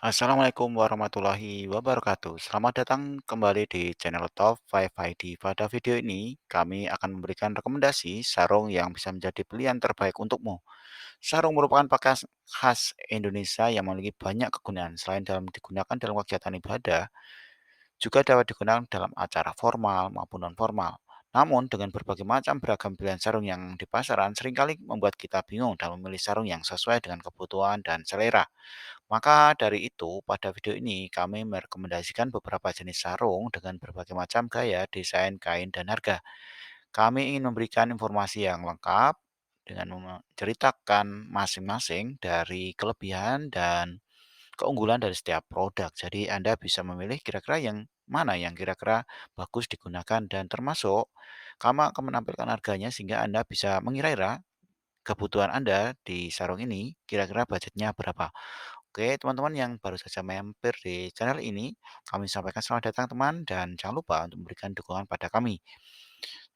Assalamualaikum warahmatullahi wabarakatuh. Selamat datang kembali di channel Top 5 ID. Pada video ini, kami akan memberikan rekomendasi sarung yang bisa menjadi pilihan terbaik untukmu. Sarung merupakan pakaian khas Indonesia yang memiliki banyak kegunaan. Selain dalam digunakan dalam kegiatan ibadah, juga dapat digunakan dalam acara formal maupun non-formal. Namun, dengan berbagai macam beragam pilihan sarung yang di pasaran, seringkali membuat kita bingung dalam memilih sarung yang sesuai dengan kebutuhan dan selera. Maka dari itu, pada video ini kami merekomendasikan beberapa jenis sarung dengan berbagai macam gaya, desain, kain, dan harga. Kami ingin memberikan informasi yang lengkap dengan menceritakan masing-masing dari kelebihan dan keunggulan dari setiap produk. Jadi Anda bisa memilih kira-kira yang mana yang kira-kira bagus digunakan dan termasuk kami akan menampilkan harganya sehingga Anda bisa mengira-ira kebutuhan Anda di sarung ini kira-kira budgetnya berapa. Oke, teman-teman yang baru saja mampir di channel ini, kami sampaikan selamat datang teman dan jangan lupa untuk memberikan dukungan pada kami.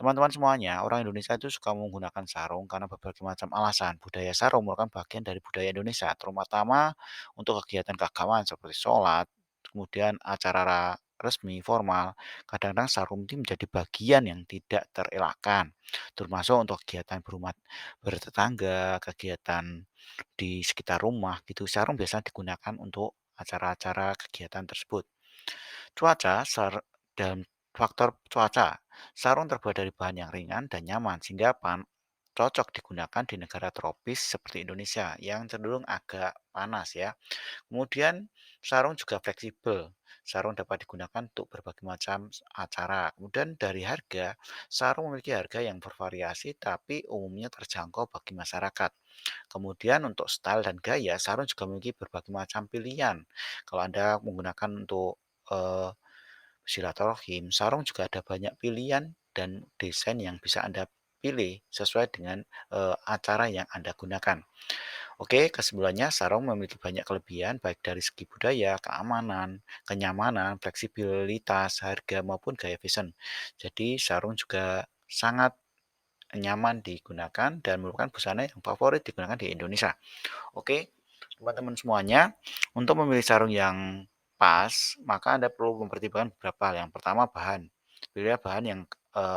Teman-teman semuanya, orang Indonesia itu suka menggunakan sarung karena berbagai macam alasan. Budaya sarung merupakan bagian dari budaya Indonesia, terutama untuk kegiatan keagamaan seperti sholat, kemudian acara resmi, formal. Kadang-kadang sarung ini menjadi bagian yang tidak terelakkan, termasuk untuk kegiatan bertetangga, kegiatan di sekitar rumah gitu. Sarung biasanya digunakan untuk acara-acara kegiatan tersebut. Cuaca, dalam faktor cuaca, sarung terbuat dari bahan yang ringan dan nyaman sehingga cocok digunakan di negara tropis seperti Indonesia yang cenderung agak panas ya. Kemudian sarung juga fleksibel. Sarung dapat digunakan untuk berbagai macam acara. Kemudian dari harga, sarung memiliki harga yang bervariasi tapi umumnya terjangkau bagi masyarakat. Kemudian untuk style dan gaya, sarung juga memiliki berbagai macam pilihan. Kalau Anda menggunakan untuk silaturahim, sarung juga ada banyak pilihan dan desain yang bisa Anda pilih sesuai dengan acara yang Anda gunakan. Oke, kesimpulannya sarung memiliki banyak kelebihan baik dari segi budaya, keamanan, kenyamanan, fleksibilitas, harga maupun gaya fashion. Jadi sarung juga sangat nyaman digunakan dan merupakan busana yang favorit digunakan di Indonesia. Oke, teman-teman semuanya, untuk memilih sarung yang pas, maka Anda perlu mempertimbangkan beberapa hal. Yang pertama bahan. Pilih bahan yang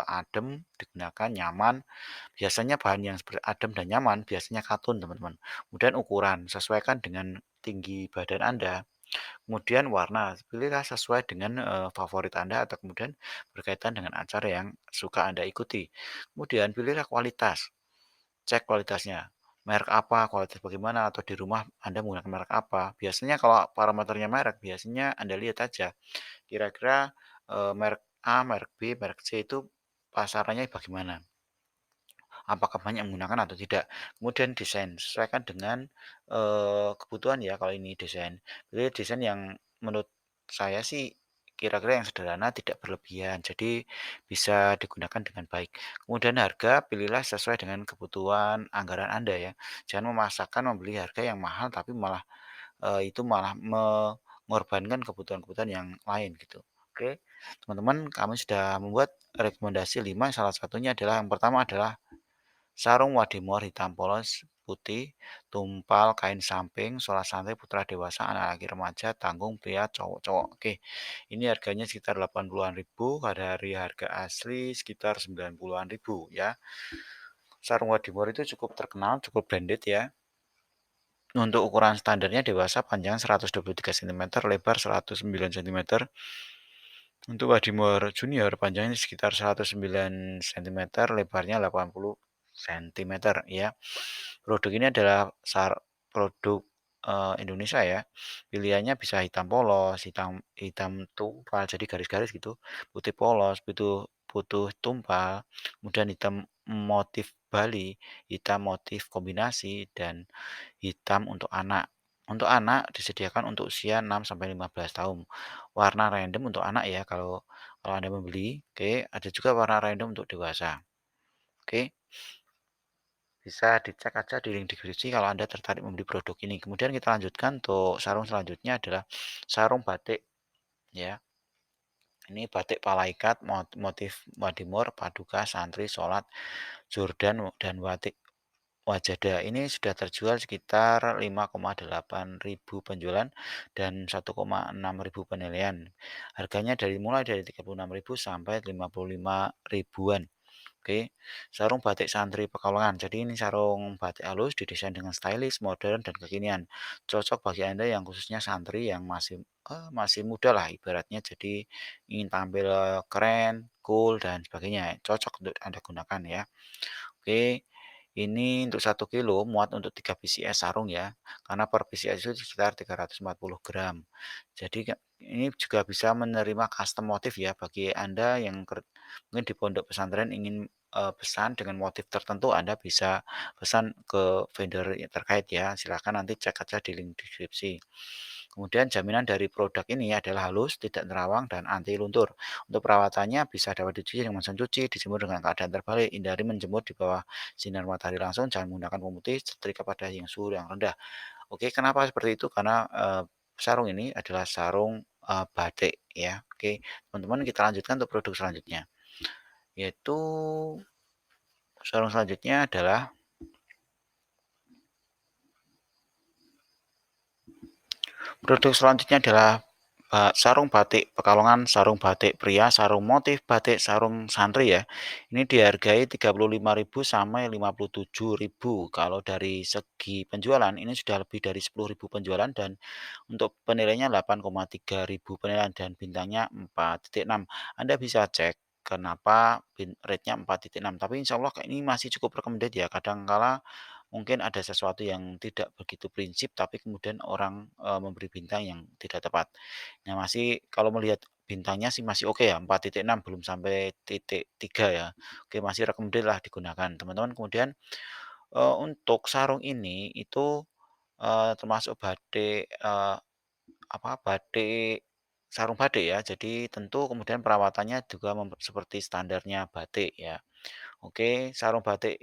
adem, digunakan nyaman. Biasanya bahan yang seperti adem dan nyaman biasanya katun, teman-teman. Kemudian ukuran, sesuaikan dengan tinggi badan Anda. Kemudian warna, pilihlah sesuai dengan favorit Anda atau kemudian berkaitan dengan acara yang suka Anda ikuti. Kemudian pilihlah kualitas. Cek kualitasnya, merek apa, kualitas bagaimana, atau di rumah Anda menggunakan merek apa. Biasanya kalau parameternya merek, biasanya Anda lihat aja kira-kira, merek A, merek B, merek C itu pasarannya bagaimana, apakah banyak menggunakan atau tidak. Kemudian desain, sesuaikan dengan, kebutuhan ya kalau ini desain. Pilih desain yang menurut saya sih kira-kira yang sederhana, tidak berlebihan, jadi bisa digunakan dengan baik. Kemudian harga, pilihlah sesuai dengan kebutuhan anggaran Anda ya. Jangan memaksakan membeli harga yang mahal tapi malah, itu malah mengorbankan kebutuhan-kebutuhan yang lain gitu. Oke, teman-teman kami sudah membuat rekomendasi 5, salah satunya adalah yang pertama adalah sarung wadimor hitam polos putih, tumpal kain samping, sholat santai putra dewasa, anak laki remaja, tanggung pria, cowok-cowok. Oke, ini harganya sekitar 80-an ribu, dari harga asli sekitar 90-an ribu ya. Sarung wadimor itu cukup terkenal, cukup branded ya. Untuk ukuran standarnya dewasa panjang 123 cm, lebar 109 cm. Untuk wadimor junior panjangnya sekitar 109 cm, lebarnya 80 cm ya. Produk ini adalah produk Indonesia ya. Pilihannya bisa hitam polos, hitam hitam tumpal jadi garis-garis gitu, putih polos, putih tumpal, kemudian hitam motif Bali, hitam motif kombinasi, dan hitam untuk anak. Untuk anak disediakan untuk usia 6 sampai 15 tahun. Warna random untuk anak ya kalau kalau Anda membeli, oke. Ada juga warna random untuk dewasa, oke. Bisa dicek aja di link deskripsi kalau Anda tertarik membeli produk ini. Kemudian kita lanjutkan untuk sarung selanjutnya adalah sarung batik ya. Ini batik palaikat motif wadimor, paduka, santri, sholat, Jordan, dan batik Wajada ini sudah terjual sekitar 5,8 ribu penjualan dan 1,6 ribu penilaian. Harganya mulai dari 36 ribu sampai 55 ribuan. Oke, sarung batik santri Pekalongan. Jadi ini sarung batik halus didesain dengan stylish, modern, dan kekinian. Cocok bagi Anda yang khususnya santri yang masih muda lah ibaratnya. Jadi ingin tampil keren, cool, dan sebagainya. Cocok untuk Anda gunakan ya. Oke, ini untuk 1 kilo muat untuk 3 PCS sarung ya, karena per PCS itu sekitar 340 gram. Jadi ini juga bisa menerima custom motif ya bagi Anda yang mungkin di pondok pesantren ingin pesan dengan motif tertentu, Anda bisa pesan ke vendor terkait ya. Silakan nanti cek aja di link deskripsi. Kemudian jaminan dari produk ini adalah halus, tidak nerawang, dan anti luntur. Untuk perawatannya bisa dapat dicuci dengan mesin cuci, dijemur dengan keadaan terbalik, hindari menjemur di bawah sinar matahari langsung, jangan menggunakan pemutih, setrika pada suhu yang rendah. Oke, kenapa seperti itu? Karena sarung ini adalah sarung batik ya. Oke, teman-teman kita lanjutkan untuk produk selanjutnya, yaitu sarung selanjutnya adalah produk selanjutnya adalah sarung batik Pekalongan, sarung batik pria, sarung motif batik, sarung santri ya. Ini dihargai 35.000 sampai 57.000. Kalau dari segi penjualan ini sudah lebih dari 10.000 penjualan dan untuk penilaiannya 8,3 ribu penilaian dan bintangnya 4,6. Anda bisa cek kenapa rate-nya 4,6, tapi insya Allah ini masih cukup recommended ya. Kadang kala mungkin ada sesuatu yang tidak begitu prinsip, tapi kemudian orang memberi bintang yang tidak tepat. Nah, masih kalau melihat bintangnya sih masih oke ya, 4,6 belum sampai titik 3 ya. Oke, masih recommended lah digunakan, teman-teman. Kemudian, untuk sarung ini itu, termasuk batik, batik sarung batik ya. Jadi tentu kemudian perawatannya juga seperti standarnya batik ya. Oke, sarung batik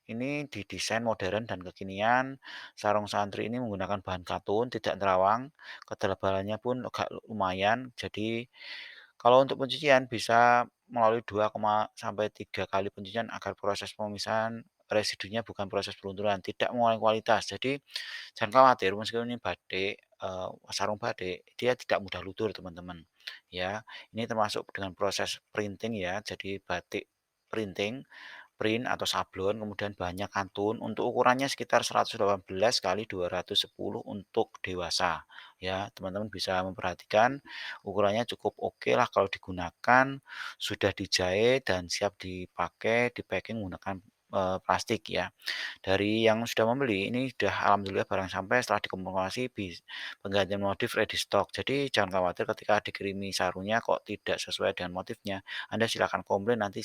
ini didesain modern dan kekinian. Sarung santri ini menggunakan bahan katun, tidak terawang, ketebalannya pun agak lumayan. Jadi kalau untuk pencucian bisa melalui 2, sampai 3 kali pencucian agar proses pemisahan residunya bukan proses pelunturan, tidak mengurangi kualitas. Jadi jangan khawatir meskipun ini batik, sarung batik, dia tidak mudah luntur teman-teman, ya. Ini termasuk dengan proses printing ya, jadi batik printing, print atau sablon, kemudian bahannya kantun, untuk ukurannya sekitar 118 kali 210 untuk dewasa, ya. Teman-teman bisa memperhatikan ukurannya cukup oke lah kalau digunakan, sudah dijahit dan siap dipakai, di-packing menggunakan, plastik ya. Dari yang sudah membeli, ini sudah alhamdulillah barang sampai setelah dikonfirmasi penggantian modif ready stock. Jadi jangan khawatir ketika dikirimi sarungnya kok tidak sesuai dengan motifnya, Anda silakan komplain nanti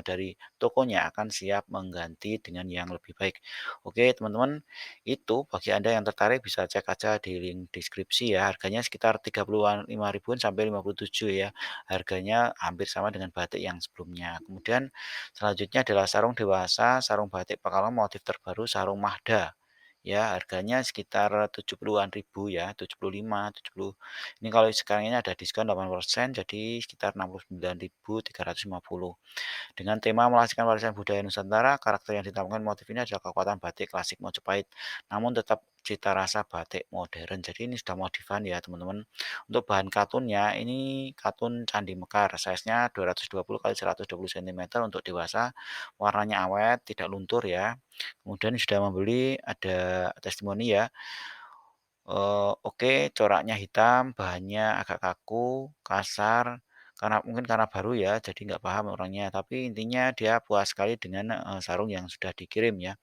dari tokonya akan siap mengganti dengan yang lebih baik. Oke teman-teman, itu bagi Anda yang tertarik bisa cek aja di link deskripsi ya, harganya sekitar 35 ribuan sampai 57 ya, harganya hampir sama dengan batik yang sebelumnya. Kemudian selanjutnya adalah sarung dewasa, sarung batik Pekalongan motif terbaru sarung Mahda. Ya, harganya sekitar 70-an ribu ya, 75, 70. Ini kalau sekarang ini ada diskon 8% jadi sekitar 69.350. Dengan tema melasihkan warisan budaya Nusantara, karakter yang ditampilkan motif ini adalah kekuatan batik klasik Mojopahit, namun tetap cita rasa batik modern. Jadi ini sudah modifan ya teman-teman. Untuk bahan katunnya, ini katun Candi Mekar, size-nya 220 kali 120 cm untuk dewasa, warnanya awet, tidak luntur ya. Kemudian sudah membeli ada testimoni ya. Oke, coraknya hitam, bahannya agak kaku, kasar, karena mungkin karena baru ya, jadi nggak paham orangnya. Tapi intinya dia puas sekali dengan, sarung yang sudah dikirim ya.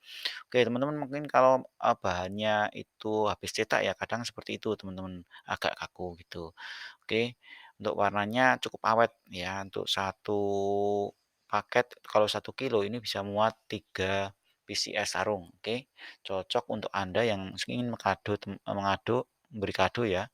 Oke, teman-teman mungkin kalau, bahannya itu habis cetak ya kadang seperti itu teman-teman, agak kaku gitu. Oke, untuk warnanya cukup awet ya, untuk satu paket kalau 1 kilo ini bisa muat 3 PCS sarung, oke. Cocok untuk Anda yang ingin memberi kado ya.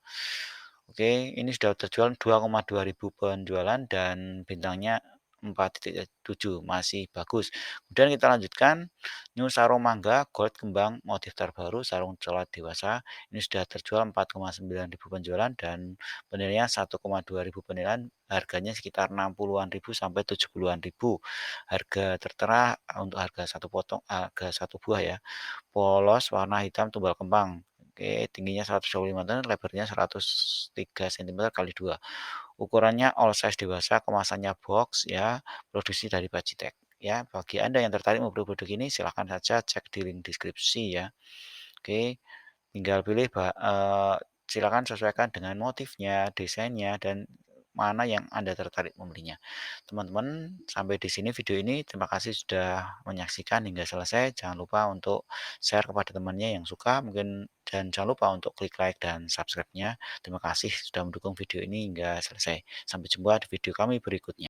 Oke, ini sudah terjual 2,2 ribu penjualan dan bintangnya 4,7 masih bagus. Kemudian kita lanjutkan New Sarung Mangga Gold Kembang motif terbaru sarung coklat dewasa. Ini sudah terjual 4,9 ribu penjualan dan penilaian 1,2 ribu penilaian. Harganya sekitar 60-an ribu sampai 70-an ribu. Harga tertera untuk harga satu potong, harga satu buah ya. Polos warna hitam tunggal kembang. Oke, tingginya 125 cm, lebarnya 103 cm kali 2. Ukurannya all size dewasa, kemasannya box ya, produksi dari Bajitek. Ya, bagi Anda yang tertarik membeli produk ini silahkan saja cek di link deskripsi ya. Oke, tinggal pilih silakan sesuaikan dengan motifnya, desainnya, dan mana yang Anda tertarik membelinya. Teman-teman, sampai di sini video ini. Terima kasih sudah menyaksikan hingga selesai. Jangan lupa untuk share kepada temannya yang suka mungkin dan jangan lupa untuk klik like dan subscribe-nya. Terima kasih sudah mendukung video ini hingga selesai. Sampai jumpa di video kami berikutnya.